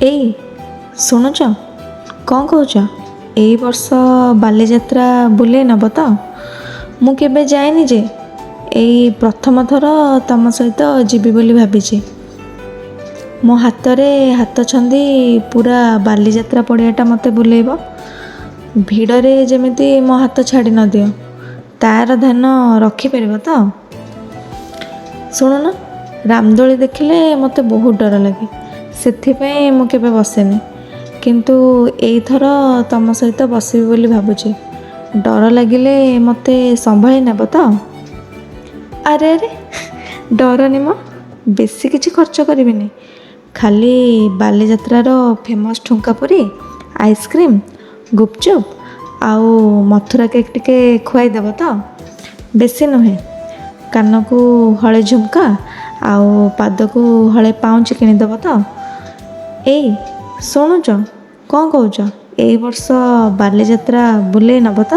ଏଇ ଶୁଣୁଛ, କ'ଣ କହୁଛ? ଏଇ ବର୍ଷ ବାଲିଯାତ୍ରା ବୁଲେଇ ନେବ ତ? ମୁଁ କେବେ ଯାଇନି ଯେ ଏଇ ପ୍ରଥମ ଥର ତମ ସହିତ ଯିବି ବୋଲି ଭାବିଛି। ମୋ ହାତରେ ହାତ ଛନ୍ଦି ପୁରା ବାଲିଯାତ୍ରା ପଡ଼ିଆଟା ମୋତେ ବୁଲେଇବ। ଭିଡ଼ରେ ଯେମିତି ମୋ ହାତ ଛାଡ଼ି ନ ଦିଅ, ତା'ର ଧ୍ୟାନ ରଖିପାରିବ ତ? ଶୁଣୁନ, ରାମଦୋଳି ଦେଖିଲେ ମୋତେ ବହୁତ ଡର ଲାଗେ, ସେଥିପାଇଁ ମୁଁ କେବେ ବସେନି। କିନ୍ତୁ ଏଇଥର ତମ ସହିତ ବସିବି ବୋଲି ଭାବୁଛି। ଡର ଲାଗିଲେ ମୋତେ ସମ୍ଭାଳି ନେବ ତ? ଆରେ ଆରେ ଡରନି ମ, ବେଶୀ କିଛି ଖର୍ଚ୍ଚ କରିବିନି। ଖାଲି ବାଲିଯାତ୍ରାର ଫେମସ୍ ଠୁଙ୍କା ପୁରୀ, ଆଇସ୍କ୍ରିମ୍, ଗୁପଚୁପ୍ ଆଉ ମଥୁରା କେକ୍ ଟିକେ ଖୁଆଇଦେବ ତ? ବେଶୀ ନୁହେଁ। କାନକୁ ହଳେ ଝୁମକା ଆଉ ପାଦକୁ ହଳେ ପାଉଁଜି କିଣିଦେବ ତ? ଏଇ ଶୁଣୁଛ, କ'ଣ କହୁଛ? ଏଇ ବର୍ଷ ବାଲିଯାତ୍ରା ବୁଲେଇ ନେବ ତ?